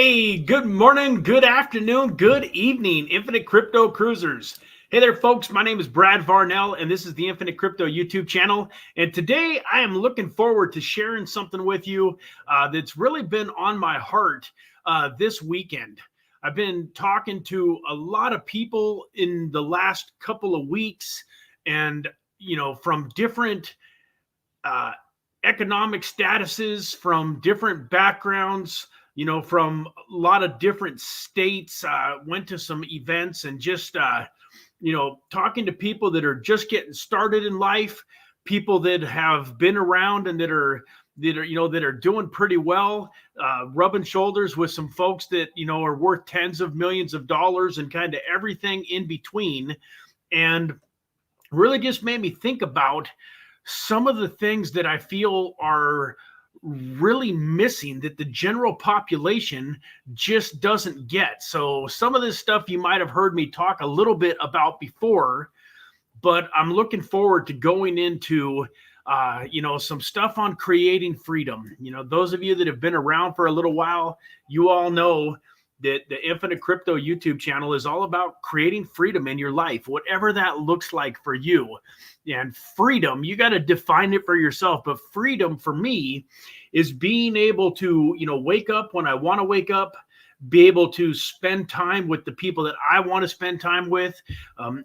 Hey, good morning, good afternoon, good evening, Infinite Crypto Cruisers. Hey there, folks. My name is Brad Varnell, and this is the Infinite Crypto YouTube channel. And today I am looking forward to sharing something with you that's really been on my heart this weekend. I've been talking to a lot of people in the last couple of weeks, and from different uh, economic statuses, from different backgrounds, from a lot of different states, went to some events and just, talking to people that are just getting started in life, people that have been around and that are doing pretty well, rubbing shoulders with some folks that, are worth tens of millions of dollars and kind of everything in between. And really just made me think about some of the things that I feel are really missing that the general population just doesn't get. So some of this stuff you might have heard me talk a little bit about before, but I'm looking forward to going into some stuff on creating freedom. Those of you that have been around for a little while, you all know that the Infinite Crypto YouTube channel is all about creating freedom in your life, whatever that looks like for you. And freedom, you got to define it for yourself. But freedom for me is being able to, wake up when I want to wake up, be able to spend time with the people that I want to spend time with.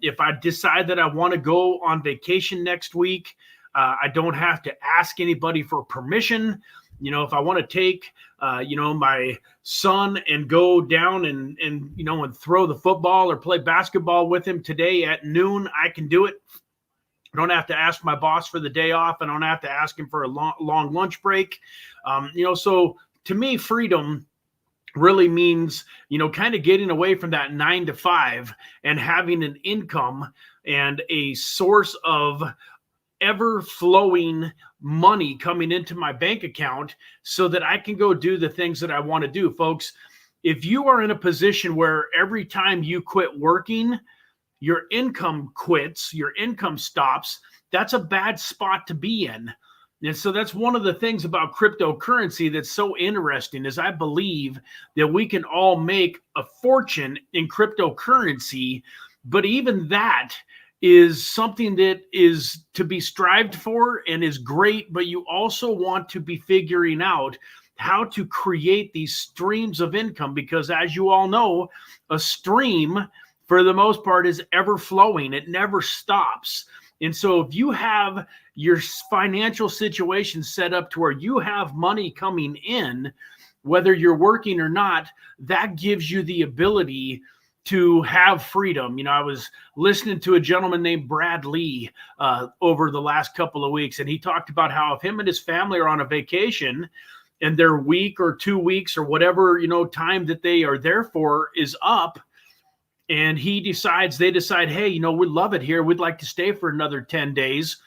If I decide that I want to go on vacation next week, I don't have to ask anybody for permission. If I want to take, my son and go down and throw the football or play basketball with him today at noon, I can do it. I don't have to ask my boss for the day off. I don't have to ask him for a long lunch break. So to me, freedom really means, kind of getting away from that 9 to 5 and having an income and a source of ever flowing money coming into my bank account so that I can go do the things that I want to do. Folks, if you are in a position where every time you quit working, your income quits, your income stops, that's a bad spot to be in. And so that's one of the things about cryptocurrency that's so interesting is I believe that we can all make a fortune in cryptocurrency, but even that is something that is to be strived for and is great, but you also want to be figuring out how to create these streams of income, because as you all know, a stream for the most part is ever flowing. It never stops. And so if you have your financial situation set up to where you have money coming in, whether you're working or not, that gives you the ability to have freedom. I was listening to a gentleman named Brad Lee over the last couple of weeks, and he talked about how if him and his family are on a vacation and their week or 2 weeks or whatever, time that they are there for is up, and they decide, hey, we love it here, we'd like to stay for another 10 days.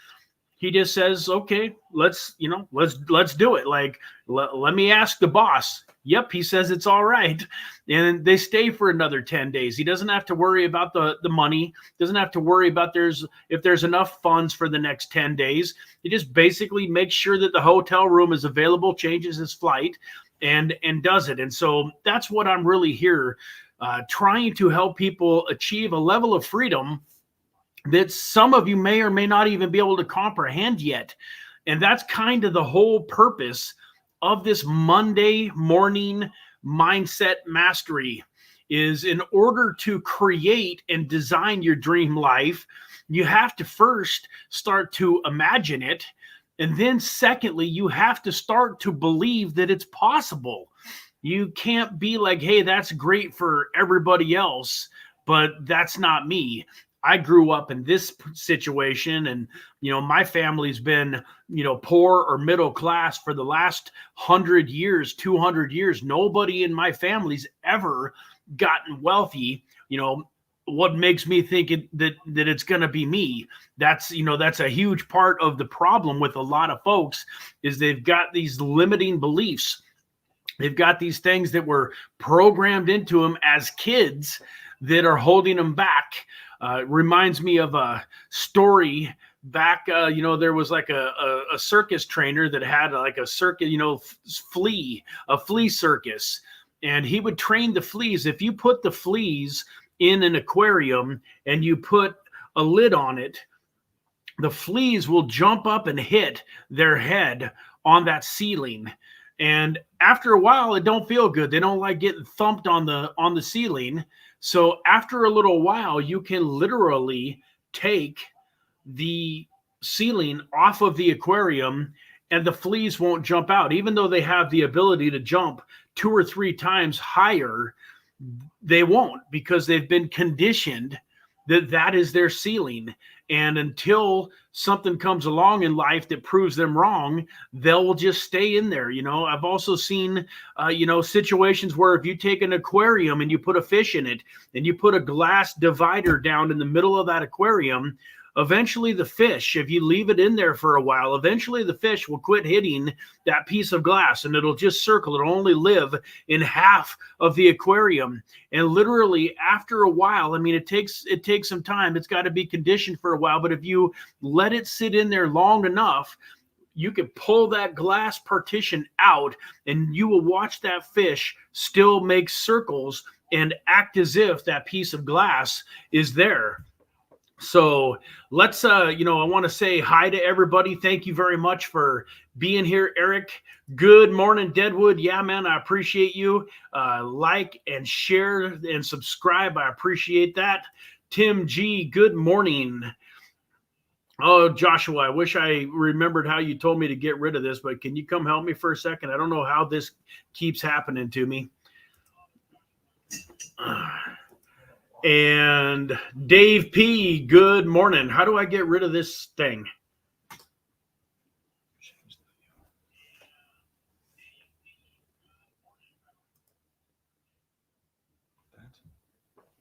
He just says, okay, let's do it. Like, let me ask the boss. Yep, he says it's all right. And they stay for another 10 days. He doesn't have to worry about the money, doesn't have to worry about if there's enough funds for the next 10 days. He just basically makes sure that the hotel room is available, changes his flight, and does it. And so that's what I'm really here trying to help people achieve a level of freedom that some of you may or may not even be able to comprehend yet. And that's kind of the whole purpose of this Monday morning mindset mastery, is in order to create and design your dream life, you have to first start to imagine it. And then secondly, you have to start to believe that it's possible. You can't be like, hey, that's great for everybody else, but that's not me. I grew up in this situation, and, my family's been, poor or middle class for the last 100 years, 200 years. Nobody in my family's ever gotten wealthy. What makes me think that it's going to be me? That's a huge part of the problem with a lot of folks, is they've got these limiting beliefs. They've got these things that were programmed into them as kids that are holding them back. Reminds me of a story back, there was like a circus trainer that had like a circus, a flea circus. and he would train the fleas. If you put the fleas in an aquarium and you put a lid on it, the fleas will jump up and hit their head on that ceiling. And after a while, it don't feel good. They don't like getting thumped on the ceiling. So after a little while, you can literally take the ceiling off of the aquarium and the fleas won't jump out. Even though they have the ability to jump 2 or 3 times higher, they won't, because they've been conditioned that that is their ceiling. And until something comes along in life that proves them wrong, they'll just stay in there. I've also seen, situations where if you take an aquarium and you put a fish in it and you put a glass divider down in the middle of that aquarium, eventually the fish, if you leave it in there for a while, eventually the fish will quit hitting that piece of glass and it'll just circle. It'll only live in half of the aquarium. And literally after a while, it takes some time. It's got to be conditioned for a while. But if you let it sit in there long enough, you can pull that glass partition out and you will watch that fish still make circles and act as if that piece of glass is there. So let's, I want to say hi to everybody. Thank you very much for being here, Eric. Good morning, Deadwood. Yeah, man, I appreciate you. Like and share and subscribe. I appreciate that. Tim G, good morning. Oh, Joshua, I wish I remembered how you told me to get rid of this, but can you come help me for a second? I don't know how this keeps happening to me. And Dave P, good morning. How do I get rid of this thing?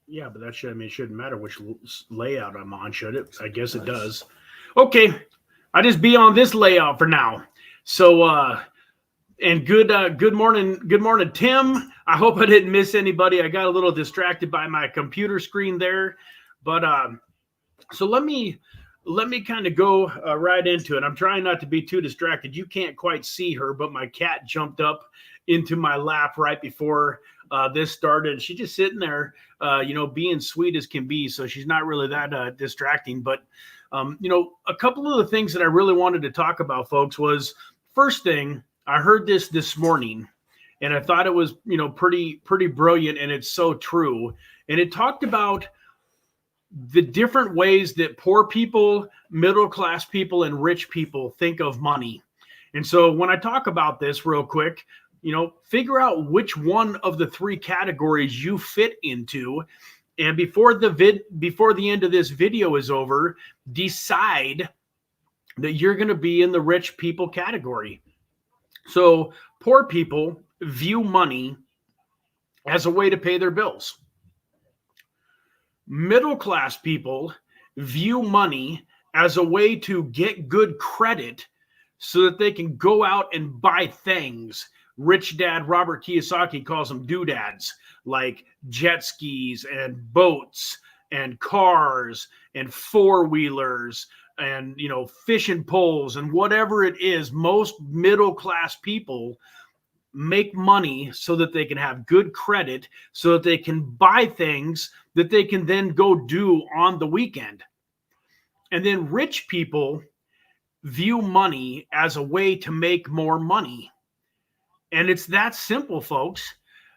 Yeah, but that it shouldn't matter which layout I'm on, should it? I guess it does. Okay, I just be on this layout for now. So, and good morning, Tim. I hope I didn't miss anybody. I got a little distracted by my computer screen there, but so let me kind of go right into it. I'm trying not to be too distracted. You can't quite see her, but my cat jumped up into my lap right before this started. She's just sitting there, being sweet as can be. So she's not really that distracting. But a couple of the things that I really wanted to talk about, folks, was first thing. I heard this morning, and I thought it was, pretty brilliant, and it's so true. And it talked about the different ways that poor people, middle-class people, and rich people think of money. And so when I talk about this real quick, figure out which one of the 3 categories you fit into. And before the end of this video is over, decide that you're going to be in the rich people category. So poor people view money as a way to pay their bills. Middle-class people view money as a way to get good credit so that they can go out and buy things. Rich dad Robert Kiyosaki calls them doodads, like jet skis and boats and cars and four-wheelers and, fishing poles and whatever it is. Most middle-class people make money so that they can have good credit, so that they can buy things that they can then go do on the weekend. And then rich people view money as a way to make more money. And it's that simple, folks.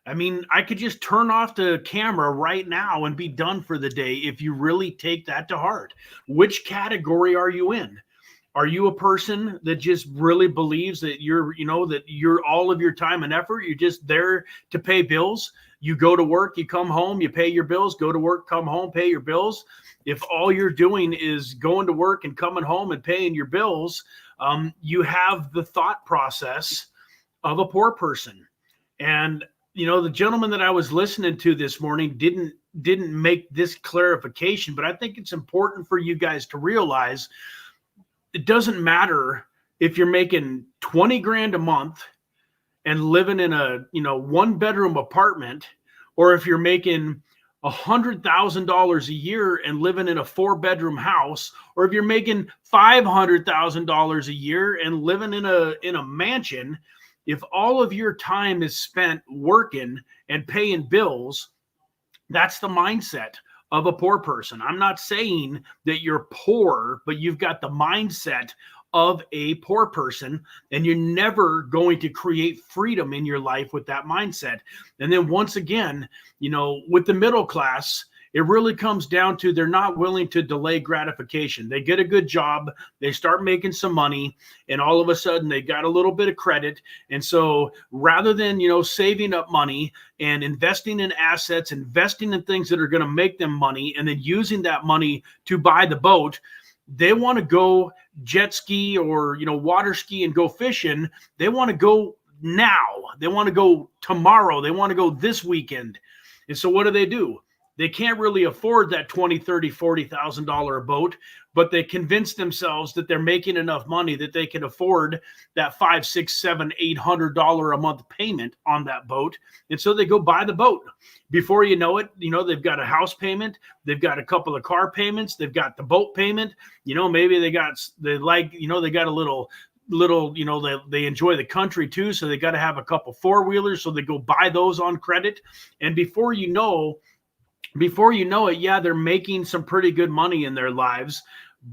I could just turn off the camera right now and be done for the day if you really take that to heart. Which category are you in? Are you a person that just really believes that you're all of your time and effort, you're just there to pay bills? You go to work, you come home, you pay your bills, go to work, come home, pay your bills. If all you're doing is going to work and coming home and paying your bills, you have the thought process of a poor person. And the gentleman that I was listening to this morning didn't make this clarification, but I think it's important for you guys to realize it doesn't matter if you're making 20 grand a month and living in a, 1-bedroom apartment, or if you're making $100,000 a year and living in a 4-bedroom house, or if you're making $500,000 a year and living in a mansion. if all of your time is spent working and paying bills, that's the mindset of a poor person. I'm not saying that you're poor, but you've got the mindset of a poor person, and you're never going to create freedom in your life with that mindset. And then once again, with the middle class, it really comes down to they're not willing to delay gratification. They get a good job, they start making some money, and all of a sudden they got a little bit of credit. And so rather than, saving up money and investing in assets, investing in things that are going to make them money, and then using that money to buy the boat, they want to go jet ski or, water ski and go fishing. They want to go now. They want to go tomorrow. They want to go this weekend. And so what do? They can't really afford that $20,000, $30,000, $40,000 boat, but they convince themselves that they're making enough money that they can afford that $500, $600, $700, $800 a month payment on that boat. And so they go buy the boat. Before you know it, they've got a house payment, they've got a couple of car payments, they've got the boat payment, maybe they got a little, they enjoy the country too. So they got to have a couple four-wheelers. So they go buy those on credit. And before you know it, yeah, they're making some pretty good money in their lives,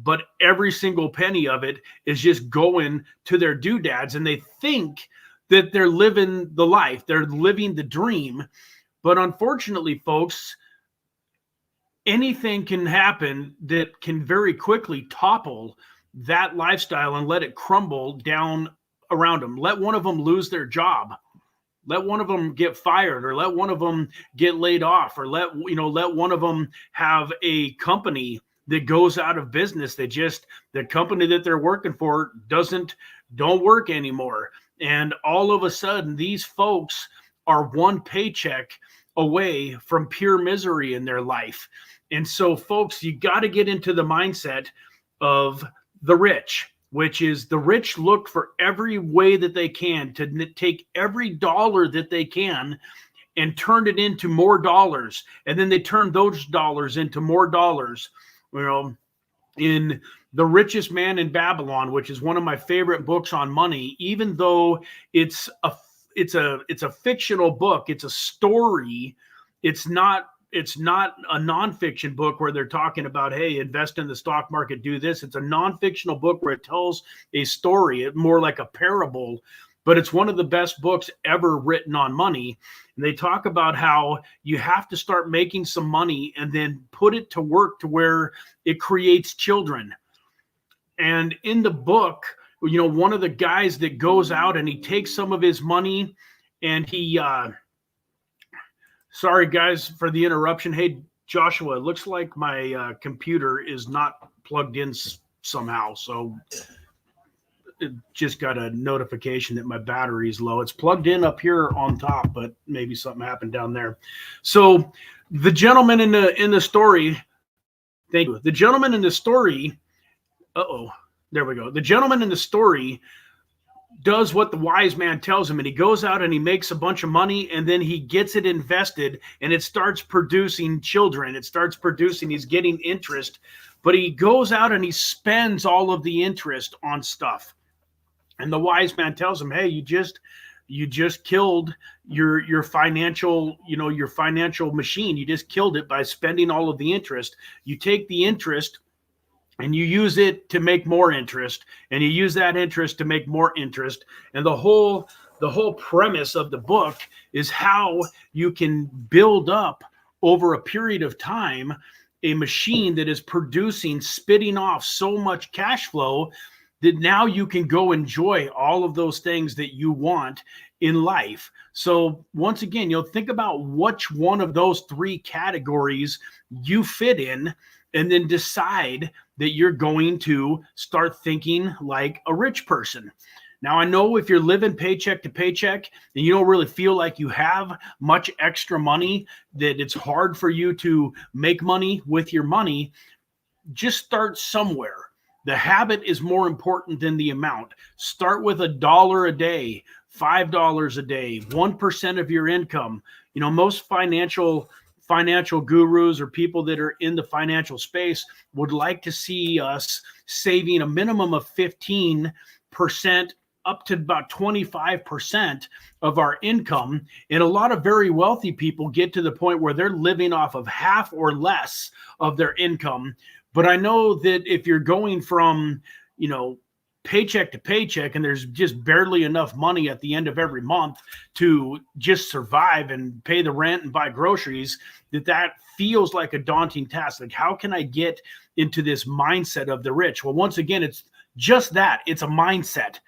but every single penny of it is just going to their doodads. And they think that they're living the life, they're living the dream. But unfortunately, folks, anything can happen that can very quickly topple that lifestyle and let it crumble down around them. Let one of them lose their job. Let one of them get fired, or let one of them get laid off, or let one of them have a company that goes out of business. The company that they're working for don't work anymore. And all of a sudden, these folks are one paycheck away from pure misery in their life. And so, folks, you got to get into the mindset of the rich, which is the rich look for every way that they can to take every dollar that they can and turn it into more dollars. And then they turn those dollars into more dollars. In The Richest Man in Babylon, which is one of my favorite books on money, even though it's a fictional book, it's a story. It's not a nonfiction book where they're talking about, hey, invest in the stock market, do this. It's a non-fictional book where it tells a story. It's more like a parable, but it's one of the best books ever written on money. And they talk about how you have to start making some money and then put it to work to where it creates children. And in the book, one of the guys that goes out and he takes some of his money and he, sorry guys for the interruption. Hey, Joshua, it looks like my computer is not plugged in somehow. So it just got a notification that my battery is low. It's plugged in up here on top, but maybe something happened down there. So the gentleman in the story, thank you. The gentleman in the story, there we go. The gentleman in the story does what the wise man tells him, and he goes out and he makes a bunch of money, and then he gets it invested and it starts producing children. He's getting interest, but he goes out and he spends all of the interest on stuff. And the wise man tells him, hey, you just killed your financial, your financial machine. You just killed it by spending all of the interest. You take the interest and you use it to make more interest, and you use that interest to make more interest. And the whole premise of the book is how you can build up over a period of time a machine that is spitting off so much cash flow that now you can go enjoy all of those things that you want in life. So once again, think about which one of those three categories you fit in, and then decide that you're going to start thinking like a rich person. Now, I know if you're living paycheck to paycheck and you don't really feel like you have much extra money, that it's hard for you to make money with your money. Just start somewhere. The habit is more important than the amount. Start with $1 a day, $5 a day, 1% of your income. Most financial gurus or people that are in the financial space would like to see us saving a minimum of 15% up to about 25% of our income. And a lot of very wealthy people get to the point where they're living off of half or less of their income. But I know that if you're going from, paycheck to paycheck, and there's just barely enough money at the end of every month to just survive and pay the rent and buy groceries, that feels like a daunting task. Like, how can I get into this mindset of the rich? Well, once again, it's just that. It's a mindset.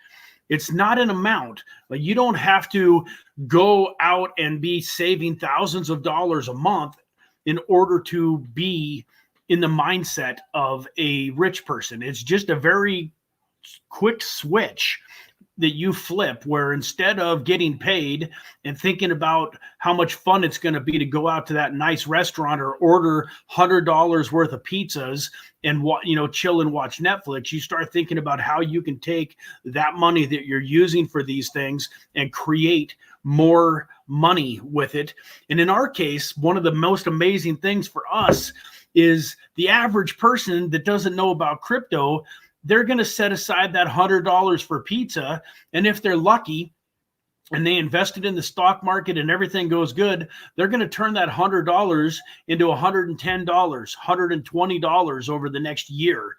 It's not an amount. Like, you don't have to go out and be saving thousands of dollars a month in order to be in the mindset of a rich person. It's just a very quick switch that you flip, where instead of getting paid and thinking about how much fun it's going to be to go out to that nice restaurant or order $100 worth of pizzas and chill and watch Netflix, you start thinking about how you can take that money that you're using for these things and create more money with it. And in our case, one of the most amazing things for us is the average person that doesn't know about crypto. They're going to set aside that $100 for pizza. And if they're lucky and they invested in the stock market and everything goes good, they're going to turn that $100 into $110, $120 over the next year.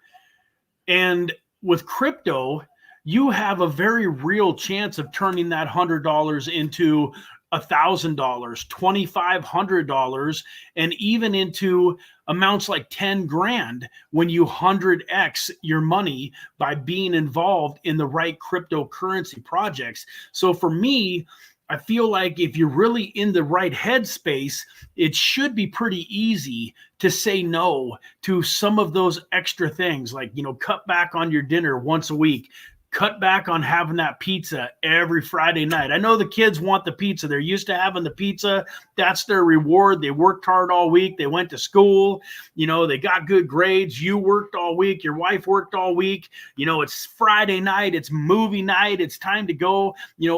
And with crypto, you have a very real chance of turning that $100 into $1,000, $2,500, and even into amounts like 10 grand when you 100x your money by being involved in the right cryptocurrency projects. So for me, I feel like if you're really in the right headspace, it should be pretty easy to say no to some of those extra things, like, cut back on your dinner once a week. Cut back on having that pizza every Friday night. I know the kids want the pizza. They're used to having the pizza. That's their reward. They worked hard all week. They went to school. They got good grades. You worked all week. Your wife worked all week. It's Friday night. It's movie night. It's time to go,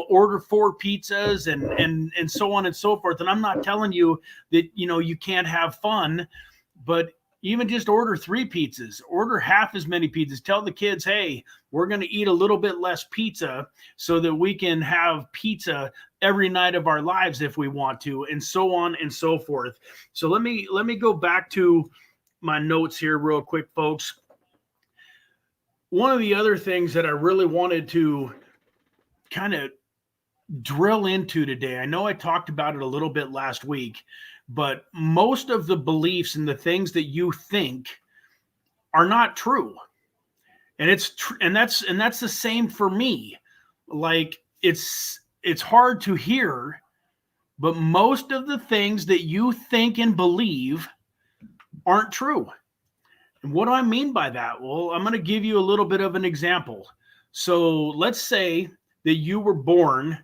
order 4 pizzas and so on and so forth. And I'm not telling you that, you can't have fun, but even just order 3 pizzas, order half as many pizzas. Tell the kids, hey, we're going to eat a little bit less pizza so that we can have pizza every night of our lives if we want to, and so on and so forth. So let me go back to my notes here real quick, folks. One of the other things that I really wanted to kind of drill into today, I know I talked about it a little bit last week, but most of the beliefs and the things that you think are not true. And that's the same for me. Like, it's hard to hear, but most of the things that you think and believe aren't true. And what do I mean by that? Well, I'm going to give you a little bit of an example. So let's say that you were born,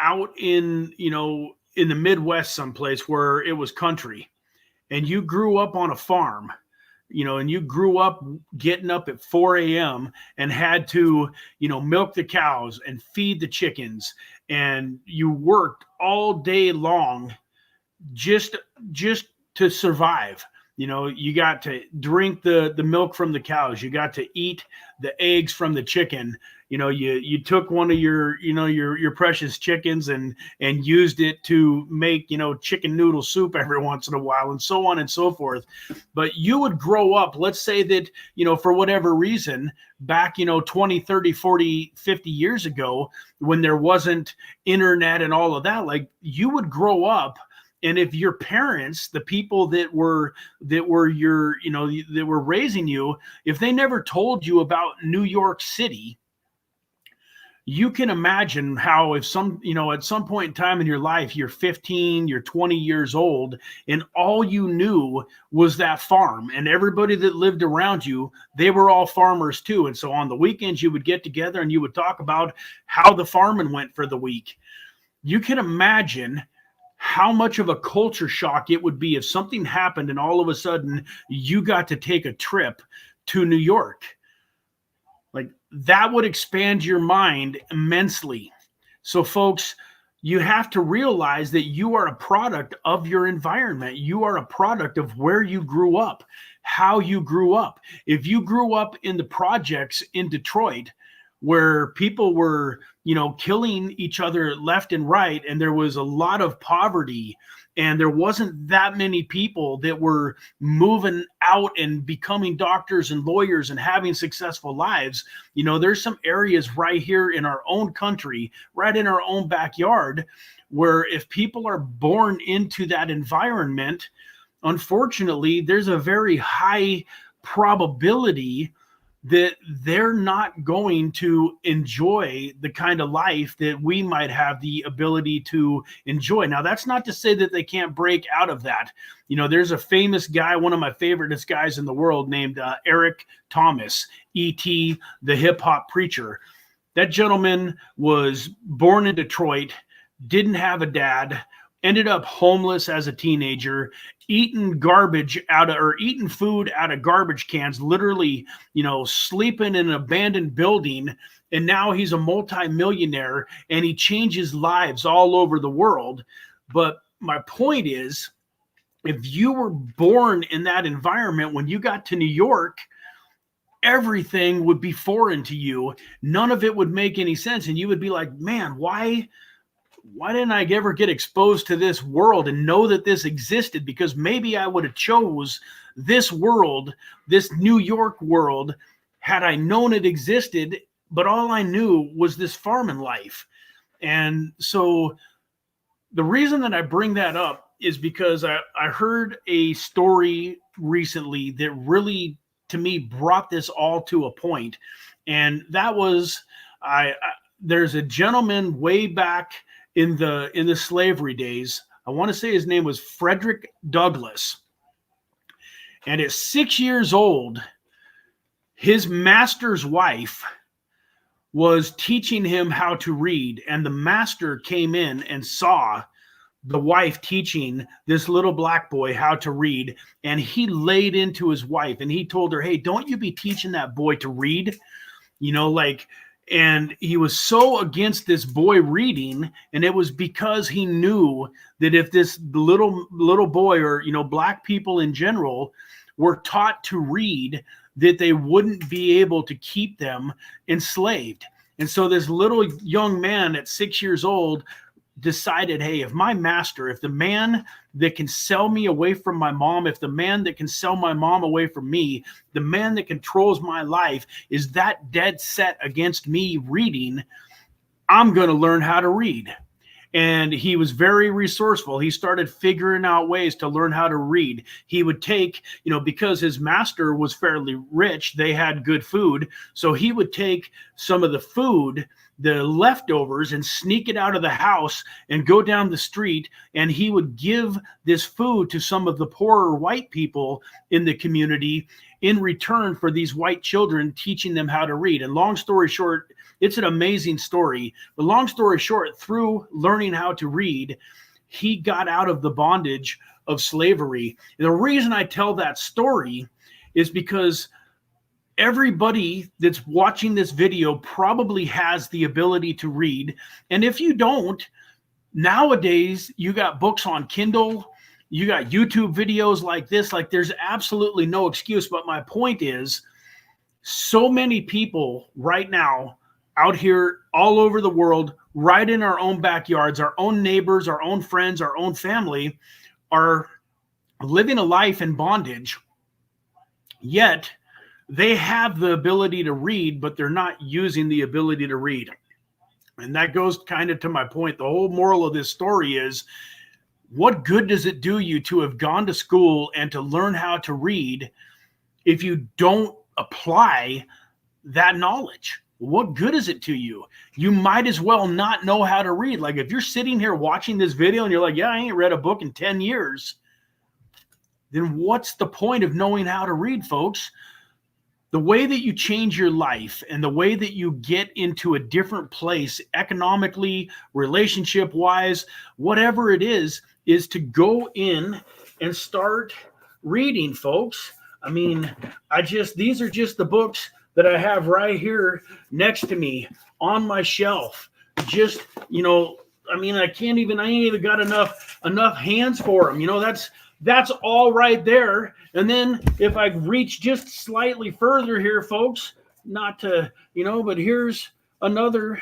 out in the Midwest someplace where it was country, and you grew up on a farm, and you grew up getting up at 4 a.m. and had to, milk the cows and feed the chickens, and you worked all day long just to survive. You got to drink the milk from the cows. You got to eat the eggs from the chicken. You took one of your precious chickens and used it to make, chicken noodle soup every once in a while, and so on and so forth. But you would grow up, let's say that, for whatever reason, back, 20, 30, 40, 50 years ago, when there wasn't internet and all of that, like, you would grow up. And if your parents, the people that were your, that were raising you, if they never told you about New York City, you can imagine how if at some point in time in your life, you're 15, you're 20 years old, and all you knew was that farm, and everybody that lived around you, they were all farmers too. And so on the weekends, you would get together and you would talk about how the farming went for the week. You can imagine how much of a culture shock it would be if something happened and all of a sudden you got to take a trip to New York. Like, that would expand your mind immensely. So folks, you have to realize that you are a product of your environment. You are a product of where you grew up, how you grew up. If you grew up in the projects in Detroit, where people were, killing each other left and right, and there was a lot of poverty, and there wasn't that many people that were moving out and becoming doctors and lawyers and having successful lives. There's some areas right here in our own country, right in our own backyard, where if people are born into that environment, unfortunately, there's a very high probability that they're not going to enjoy the kind of life that we might have the ability to enjoy. Now, that's not to say that they can't break out of that. There's a famous guy, one of my favorite guys in the world, named Eric Thomas, E.T., the hip hop preacher. That gentleman was born in Detroit, didn't have a dad, ended up homeless as a teenager, eating food out of garbage cans, literally, sleeping in an abandoned building. And now he's a multimillionaire, and he changes lives all over the world. But my point is, if you were born in that environment, when you got to New York, everything would be foreign to you. None of it would make any sense. And you would be like, man, why didn't I ever get exposed to this world and know that this existed? Because maybe I would have chose this world, this New York world, had I known it existed, but all I knew was this farming life. And so the reason that I bring that up is because I heard a story recently that really, to me, brought this all to a point. And that was, there's a gentleman way back in the slavery days. I want to say his name was Frederick Douglas. And at 6 years old, his master's wife was teaching him how to read. And the master came in and saw the wife teaching this little black boy how to read. And he laid into his wife and he told her, hey, don't you be teaching that boy to read? And he was so against this boy reading, and it was because he knew that if this little boy, or black people in general, were taught to read, that they wouldn't be able to keep them enslaved. And so this little young man at 6 years old decided, hey, if the man that can sell me away from my mom, if the man that can sell my mom away from me, the man that controls my life is that dead set against me reading, I'm going to learn how to read. And he was very resourceful. He started figuring out ways to learn how to read. He would take, because his master was fairly rich, they had good food. So he would take some of the food, the leftovers, and sneak it out of the house and go down the street. And he would give this food to some of the poorer white people in the community in return for these white children, teaching them how to read. And long story short, it's an amazing story. But long story short, through learning how to read, he got out of the bondage of slavery. And the reason I tell that story is because everybody that's watching this video probably has the ability to read. And if you don't, nowadays you got books on Kindle, you got YouTube videos like this. Like, there's absolutely no excuse. But my point is, so many people right now out here all over the world, right in our own backyards, our own neighbors, our own friends, our own family, are living a life in bondage, yet they have the ability to read, but they're not using the ability to read. And that goes kind of to my point. The whole moral of this story is, what good does it do you to have gone to school and to learn how to read if you don't apply that knowledge? What good is it to you? You might as well not know how to read. Like, if you're sitting here watching this video and you're like, yeah, I ain't read a book in 10 years, then what's the point of knowing how to read, folks? The way that you change your life and the way that you get into a different place economically, relationship-wise, whatever it is to go in and start reading, folks. I mean, these are just the books that I have right here next to me on my shelf. Just, I ain't even got enough hands for them. That's all right there. And then if I reach just slightly further here, folks, not to, but here's another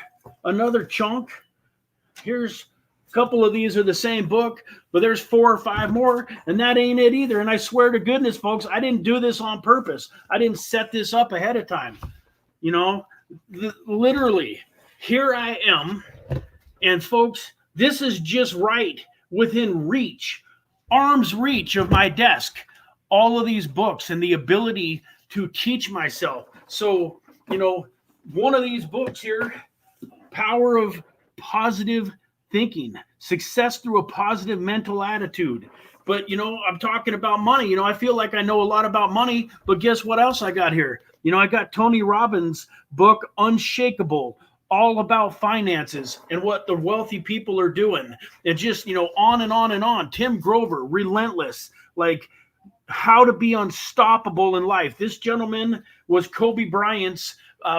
chunk. Here's a couple of these are the same book, but there's 4 or 5 more, and that ain't it either. And I swear to goodness, folks, I didn't do this on purpose. I didn't set this up ahead of time. Literally, here I am. And folks, this is just right within reach, arm's reach of my desk, all of these books and the ability to teach myself. So, one of these books here, Power of Positive Thinking, Success Through a Positive Mental Attitude. But, I'm talking about money. I feel like I know a lot about money, but guess what else I got here? I got Tony Robbins' book, Unshakable, all about finances and what the wealthy people are doing. And just, on and on and on. Tim Grover, Relentless, like how to be unstoppable in life. This gentleman was Kobe Bryant's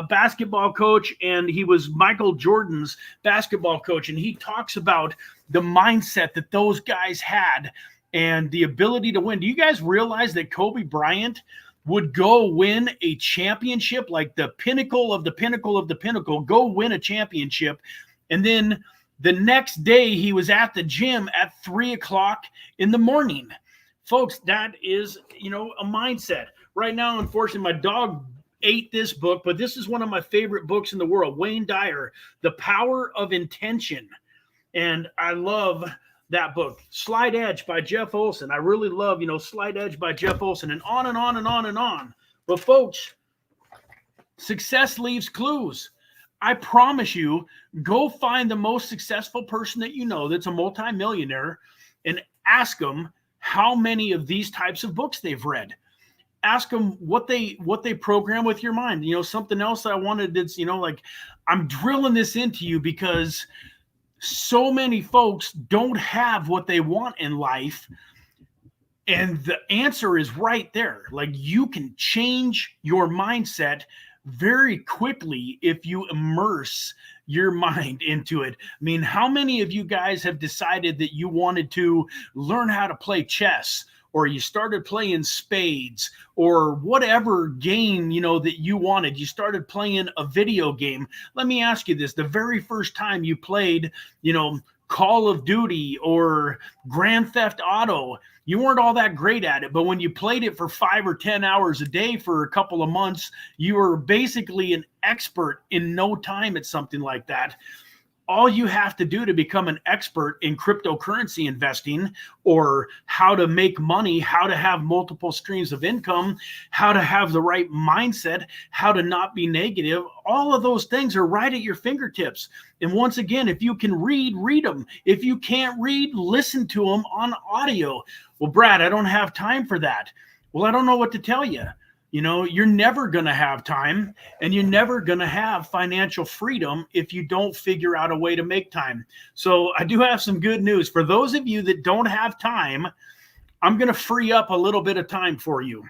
basketball coach, and he was Michael Jordan's basketball coach. And he talks about the mindset that those guys had and the ability to win. Do you guys realize that Kobe Bryant would go win a championship, like the pinnacle of the pinnacle of the pinnacle, go win a championship, and then the next day he was at the gym at 3:00 in the morning? Folks, that is, a mindset. Right now, unfortunately, my dog ate this book, but this is one of my favorite books in the world. Wayne Dyer, The Power of Intention. And I love that book. Slight Edge by Jeff Olson. I really love, Slight Edge by Jeff Olson, and on and on and on and on. But folks, success leaves clues. I promise you, go find the most successful person that you know that's a multimillionaire and ask them how many of these types of books they've read. Ask them what they program with your mind. Something else I wanted is, like, I'm drilling this into you because so many folks don't have what they want in life. And the answer is right there. Like, you can change your mindset very quickly if you immerse your mind into it. I mean, how many of you guys have decided that you wanted to learn how to play chess, or you started playing spades, or whatever game, that you wanted? You started playing a video game. Let me ask you this. The very first time you played, Call of Duty or Grand Theft Auto, you weren't all that great at it. But when you played it for 5 or 10 hours a day for a couple of months, you were basically an expert in no time at something like that. All you have to do to become an expert in cryptocurrency investing, or how to make money, how to have multiple streams of income, how to have the right mindset, how to not be negative, all of those things are right at your fingertips. And once again, if you can read them. If you can't read, listen to them on audio. Well, Brad, I don't have time for that. Well, I don't know what to tell you. You're never going to have time, and you're never going to have financial freedom if you don't figure out a way to make time. So I do have some good news. For those of you that don't have time, I'm going to free up a little bit of time for you.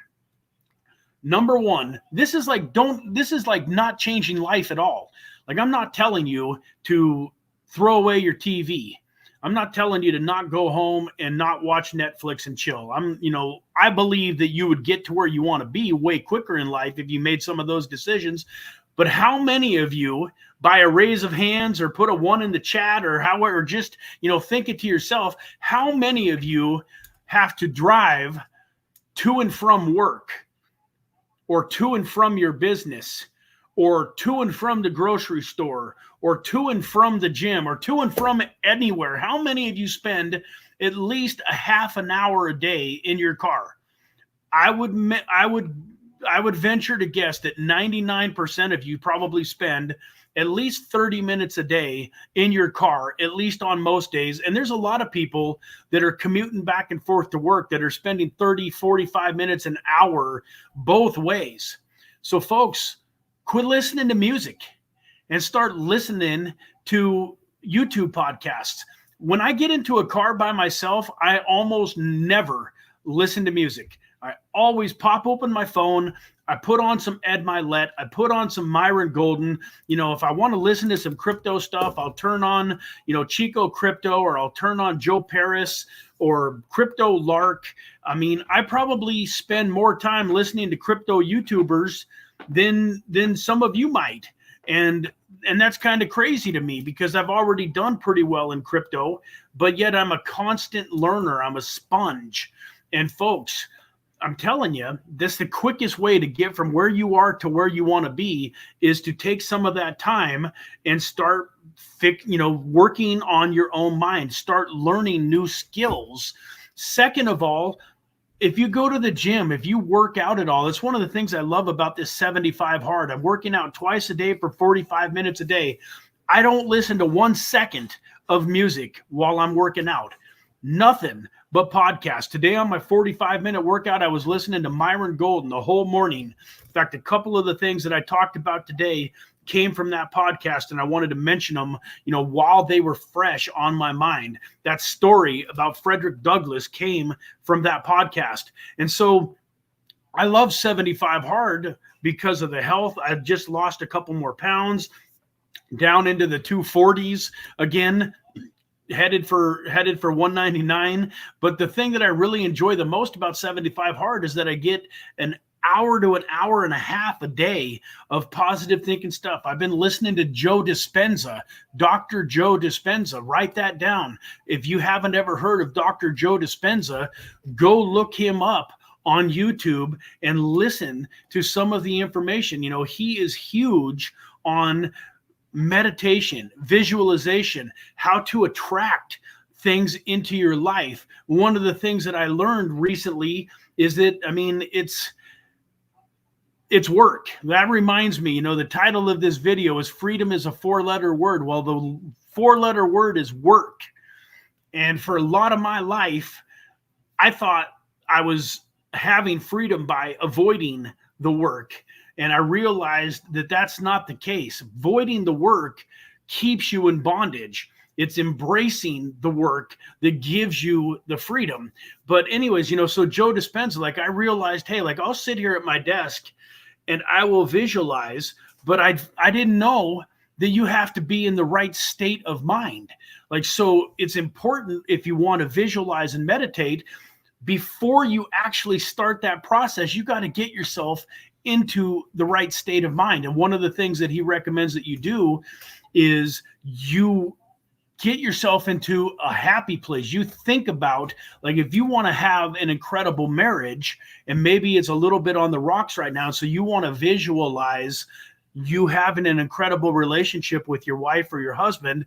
Number one, this is like not changing life at all. Like, I'm not telling you to throw away your TV. I'm not telling you to not go home and not watch Netflix and chill. I believe that you would get to where you want to be way quicker in life if you made some of those decisions. But how many of you, by a raise of hands, or put a 1 in the chat, or however, just, think it to yourself, how many of you have to drive to and from work, or to and from your business, or to and from the grocery store, or to and from the gym, or to and from anywhere? How many of you spend at least a half an hour a day in your car? I would venture to guess that 99% of you probably spend at least 30 minutes a day in your car, at least on most days. And there's a lot of people that are commuting back and forth to work that are spending 30, 45 minutes, an hour both ways. So folks, quit listening to music and start listening to YouTube podcasts. When I get into a car by myself, I almost never listen to music. I always pop open my phone. I put on some Ed Milet. I put on some Myron Golden. If I want to listen to some crypto stuff, I'll turn on, Chico Crypto, or I'll turn on Joe Paris or Crypto Lark. I mean, I probably spend more time listening to crypto YouTubers than some of you might. And that's kind of crazy to me because I've already done pretty well in crypto, but yet I'm a constant learner. I'm a sponge. And folks, I'm telling you, the quickest way to get from where you are to where you want to be is to take some of that time and start working on your own mind, start learning new skills. Second of all, if you go to the gym, if you work out at all, it's one of the things I love about this 75 hard. I'm working out twice a day for 45 minutes a day. I don't listen to 1 second of music while I'm working out. Nothing but podcasts. Today on my 45-minute workout, I was listening to Myron Golden the whole morning. In fact, a couple of the things that I talked about today came from that podcast, and I wanted to mention them, while they were fresh on my mind. That story about Frederick Douglas came from that podcast. And so I love 75 hard because of the health. I've just lost a couple more pounds, down into the 240s again, headed for 199. But the thing that I really enjoy the most about 75 hard is that I get an hour to an hour and a half a day of positive thinking stuff. I've been listening to Joe Dispenza, Dr. Joe Dispenza. Write that down. If you haven't ever heard of Dr. Joe Dispenza, go look him up on YouTube and listen to some of the information. He is huge on meditation, visualization, how to attract things into your life. One of the things that I learned recently is that, it's work. That reminds me, the title of this video is Freedom is a 4-letter word. Well, the 4-letter word is work. And for a lot of my life, I thought I was having freedom by avoiding the work. And I realized that that's not the case. Avoiding the work keeps you in bondage. It's embracing the work that gives you the freedom. But anyways, so Joe Dispenza, I realized, hey, I'll sit here at my desk and I will visualize, but I didn't know that you have to be in the right state of mind. So it's important, if you want to visualize and meditate, before you actually start that process, you got to get yourself into the right state of mind. And one of the things that he recommends that you do is you get yourself into a happy place. You think about, if you want to have an incredible marriage, and maybe it's a little bit on the rocks right now, so you want to visualize you having an incredible relationship with your wife or your husband,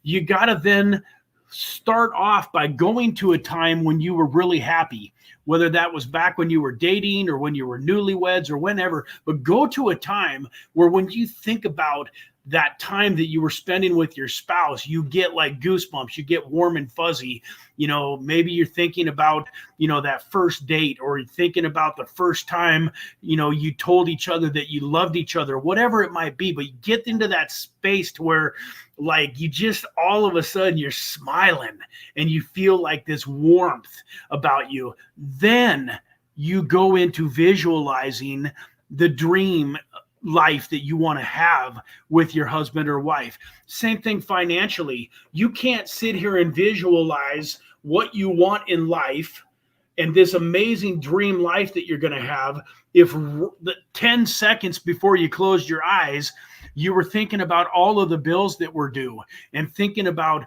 you got to then start off by going to a time when you were really happy, whether that was back when you were dating or when you were newlyweds or whenever, but go to a time where when you think about that time that you were spending with your spouse, you get goosebumps, you get warm and fuzzy. Maybe you're thinking about, that first date, or you're thinking about the first time, you told each other that you loved each other, whatever it might be, but you get into that space to where you just all of a sudden you're smiling and you feel this warmth about you. Then you go into visualizing the dream life that you want to have with your husband or wife. Same thing financially. You can't sit here and visualize what you want in life and this amazing dream life that you're going to have if the 10 seconds before you closed your eyes, you were thinking about all of the bills that were due and thinking about,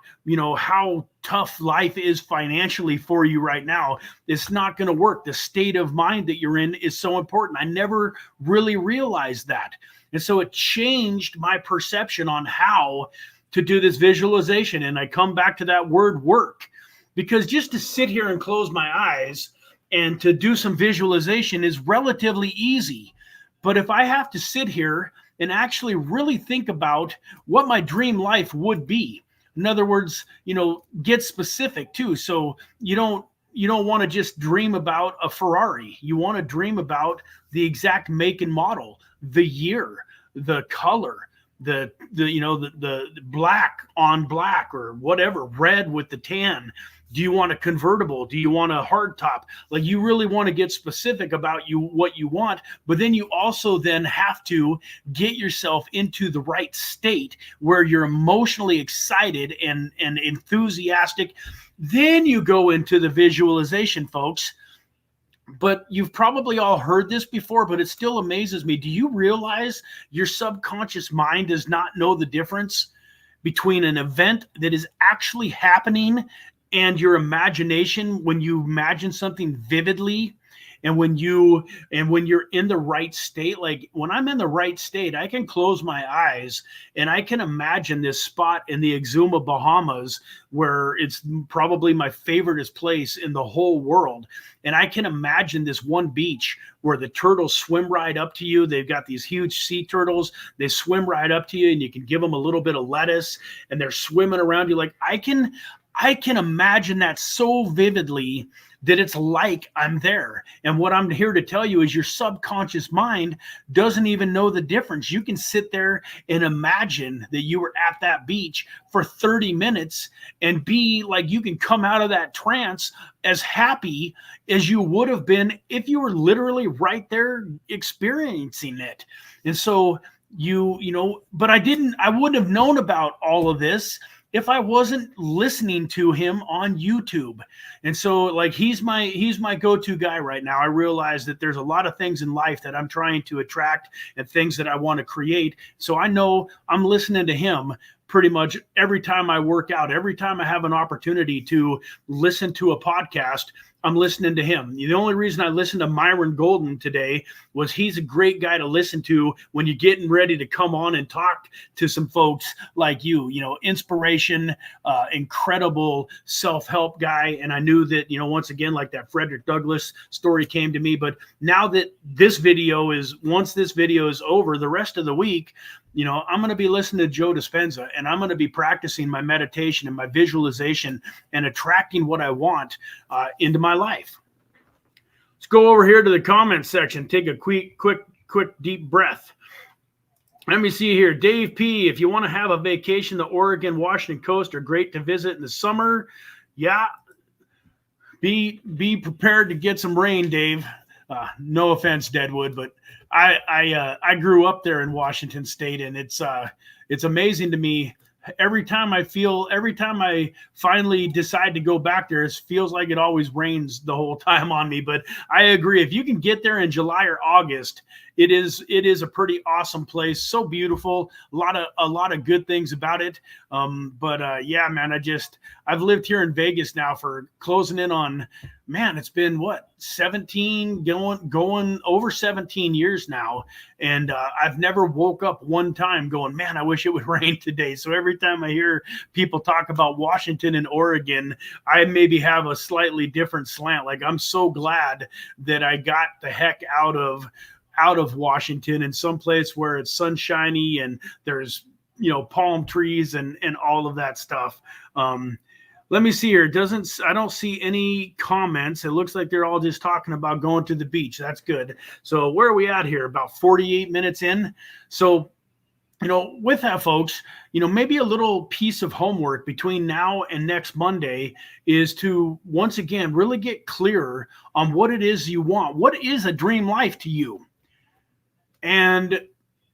how tough life is financially for you right now. It's not going to work. The state of mind that you're in is so important. I never really realized that. And so it changed my perception on how to do this visualization. And I come back to that word work, because just to sit here and close my eyes and to do some visualization is relatively easy. But if I have to sit here and actually really think about what my dream life would be. In other words, get specific too. So you don't want to just dream about a Ferrari. You want to dream about the exact make and model, the year, the color, the black on black or whatever, red with the tan. Do you want a convertible? Do you want a hard top? You really want to get specific about what you want, but then you also then have to get yourself into the right state where you're emotionally excited and enthusiastic. Then you go into the visualization, folks. but you've probably all heard this before, but it still amazes me. Do you realize your subconscious mind does not know the difference between an event that is actually happening and your imagination when you imagine something vividly? And when you're in the right state, like when I'm in the right state, I can close my eyes and I can imagine this spot in the Exuma, Bahamas, where it's probably my favoriteest place in the whole world. And I can imagine this one beach where the turtles swim right up to you. They've got these huge sea turtles. They swim right up to you, and you can give them a little bit of lettuce, and they're swimming around you. Like I can imagine that so vividly that it's like I'm there. And what I'm here to tell you is your subconscious mind doesn't even know the difference. You can sit there and imagine that you were at that beach for 30 minutes and be like, you can come out of that trance as happy as you would have been if you were literally right there experiencing it. And so but I wouldn't have known about all of this if I wasn't listening to him on YouTube. And so like he's my go-to guy right now. I realize that there's a lot of things in life that I'm trying to attract and things that I want to create. So I know I'm listening to him pretty much every time I work out, every time I have an opportunity to listen to a podcast, I'm listening to him. The only reason I listened to Myron Golden today was he's a great guy to listen to when you're getting ready to come on and talk to some folks like you, inspiration, incredible self-help guy. And I knew that, once again, like that Frederick Douglas story came to me. But now that once this video is over, the rest of the week, I'm going to be listening to Joe Dispenza, and I'm going to be practicing my meditation and my visualization and attracting what I want into my life. Let's go over here to the comments section. Take a quick, deep breath. Let me see here. Dave P., if you want to have a vacation, the Oregon, Washington coast are great to visit in the summer. Yeah. Be prepared to get some rain, Dave. No offense, Deadwood, but I grew up there in Washington State, and it's amazing to me. Every time I finally decide to go back there, it feels like it always rains the whole time on me. But I agree. If you can get there in July or August, it is a pretty awesome place. So beautiful. A lot of good things about it. Yeah, man, I've lived here in Vegas now for closing in on, man, it's been 17 going over 17 years now. And I've never woke up one time going, man, I wish it would rain today. So every time I hear people talk about Washington and Oregon, I maybe have a slightly different slant. Like, I'm so glad that I got the heck out of Washington, and someplace where it's sunshiny and there's, palm trees and all of that stuff. Let me see here. I don't see any comments. It looks like they're all just talking about going to the beach. That's good. So where are we at here? About 48 minutes in. So, with that, folks, maybe a little piece of homework between now and next Monday is to, once again, really get clearer on what it is you want. What is a dream life to you? And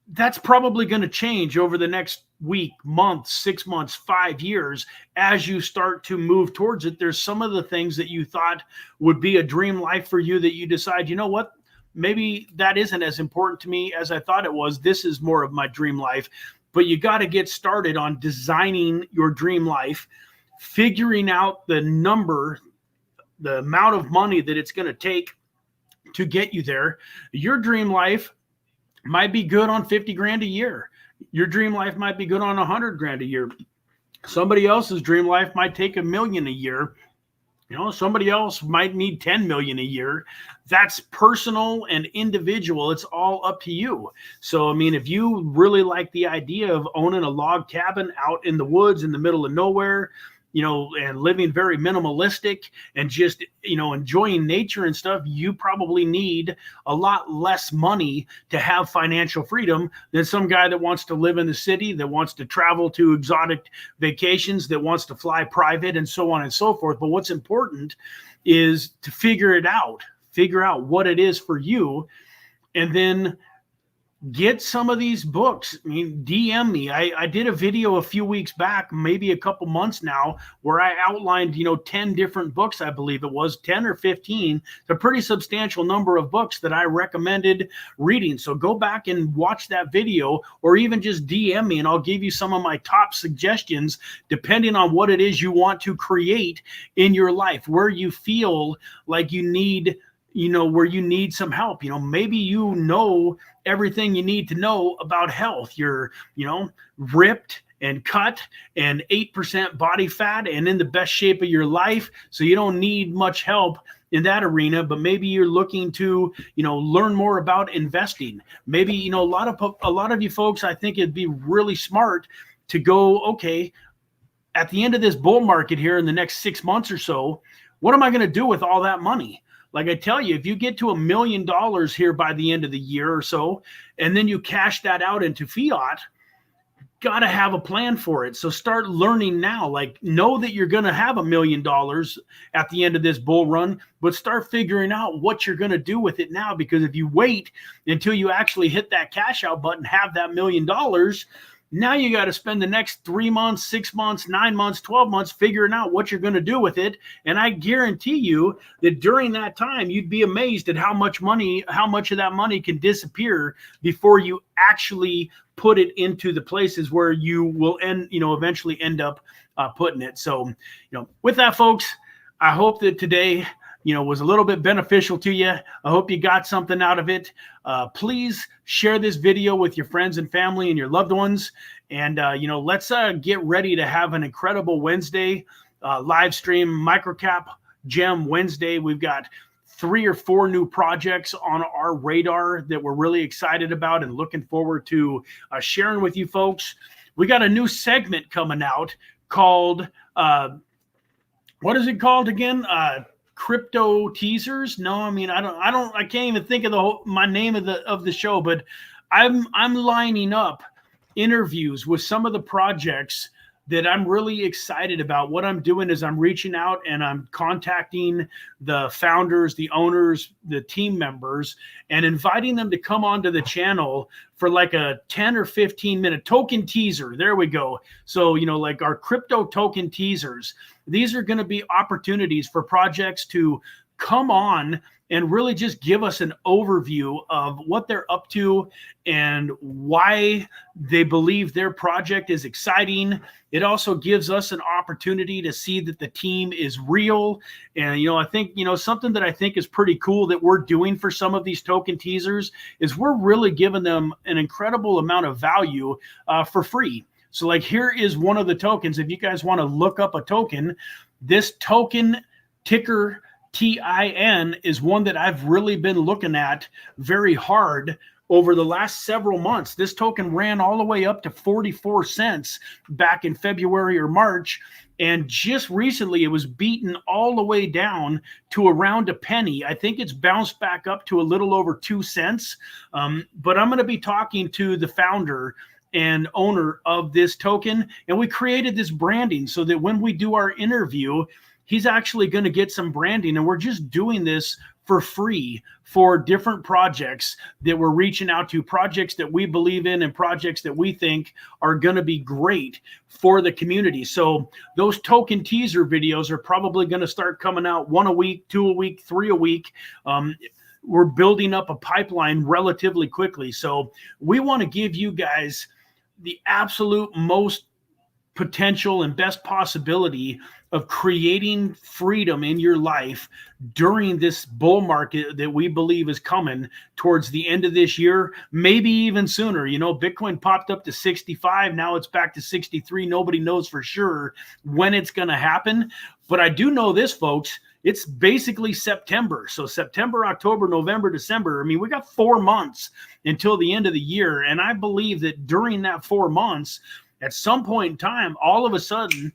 that's probably going to change over the next week, month, 6 months, 5 years as you start to move towards it. There's some of the things that you thought would be a dream life for you that you decide, what, maybe that isn't as important to me as I thought it was. This is more of my dream life. But you got to get started on designing your dream life, figuring out the amount of money that it's going to take to get you there. Your dream life might be good on 50 grand a year. Your dream life might be good on 100 grand a year. Somebody else's dream life might take $1 million a year. Somebody else might need 10 million a year. That's personal and individual. It's all up to you. So, if you really like the idea of owning a log cabin out in the woods in the middle of nowhere, and living very minimalistic and just, enjoying nature and stuff, you probably need a lot less money to have financial freedom than some guy that wants to live in the city, that wants to travel to exotic vacations, that wants to fly private, and so on and so forth. But what's important is to figure out what it is for you, and then get some of these books. I mean, DM me. I did a video a few weeks back, maybe a couple months now, where I outlined, 10 different books. I believe it was 10 or 15. It's a pretty substantial number of books that I recommended reading. So go back and watch that video, or even just DM me and I'll give you some of my top suggestions, depending on what it is you want to create in your life, where you feel like you need, where you need some help. Maybe everything you need to know about health. You're, ripped and cut and 8% body fat and in the best shape of your life. So you don't need much help in that arena, but maybe you're looking to, learn more about investing. Maybe, a lot of you folks, I think it'd be really smart to go, okay, at the end of this bull market here in the next 6 months or so, what am I going to do with all that money? Like I tell you, if you get to $1 million here by the end of the year or so, and then you cash that out into fiat, got to have a plan for it. So start learning now. Like, know that you're going to have $1 million at the end of this bull run, but start figuring out what you're going to do with it now. Because if you wait until you actually hit that cash out button, have that $1 million, now you got to spend the next 3 months, 6 months, 9 months, 12 months figuring out what you're going to do with it. And I guarantee you that during that time, you'd be amazed at how much of that money can disappear before you actually put it into the places where you will eventually end up putting it. So, with that, folks, I hope that today, was a little bit beneficial to you. I hope you got something out of it. Please share this video with your friends and family and your loved ones. And, let's get ready to have an incredible Wednesday live stream, Microcap Gem Wednesday. We've got 3 or 4 new projects on our radar that we're really excited about and looking forward to sharing with you folks. We got a new segment coming out called, what is it called again? Crypto Teasers? No, I mean, I can't even think of my name of the show, but I'm lining up interviews with some of the projects that I'm really excited about. What I'm doing is I'm reaching out and I'm contacting the founders, the owners, the team members, and inviting them to come onto the channel for like a 10 or 15 minute token teaser. There we go. So, like our crypto token teasers, these are going to be opportunities for projects to come on and really just give us an overview of what they're up to and why they believe their project is exciting. It also gives us an opportunity to see that the team is real. And, I think, something that I think is pretty cool that we're doing for some of these token teasers is we're really giving them an incredible amount of value for free. So like, here is one of the tokens. If you guys want to look up a token, this token ticker TIN is one that I've really been looking at very hard over the last several months. This token ran all the way up to 44 cents back in February or March. And just recently, it was beaten all the way down to around a penny. I think it's bounced back up to a little over 2 cents. But I'm going to be talking to the founder and owner of this token. And we created this branding so that when we do our interview, he's actually going to get some branding. And we're just doing this for free for different projects that we're reaching out to, projects that we believe in and projects that we think are going to be great for the community. So those token teaser videos are probably going to start coming out 1 a week, 2 a week, 3 a week. We're building up a pipeline relatively quickly. So we want to give you guys the absolute most potential and best possibility of creating freedom in your life during this bull market that we believe is coming towards the end of this year, maybe even sooner. Bitcoin popped up to 65. Now it's back to 63. Nobody knows for sure when it's going to happen. But I do know this, folks. It's basically September. So September, October, November, December. I mean, we got 4 months until the end of the year. And I believe that during that 4 months, at some point in time, all of a sudden,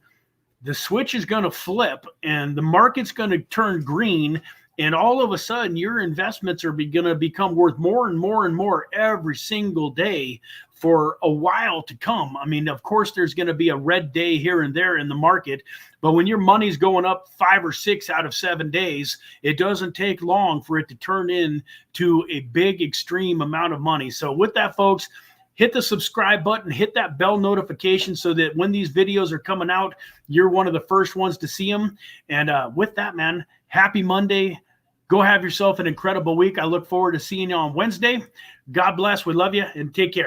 the switch is going to flip and the market's going to turn green. And all of a sudden, your investments are going to become worth more and more and more every single day for a while to come. I mean, of course, there's going to be a red day here and there in the market, but when your money's going up 5 or 6 out of 7 days, it doesn't take long for it to turn into a big extreme amount of money. So with that, folks, hit the subscribe button, hit that bell notification so that when these videos are coming out, you're one of the first ones to see them. And with that, man, happy Monday. Go have yourself an incredible week. I look forward to seeing you on Wednesday. God bless. We love you, and take care.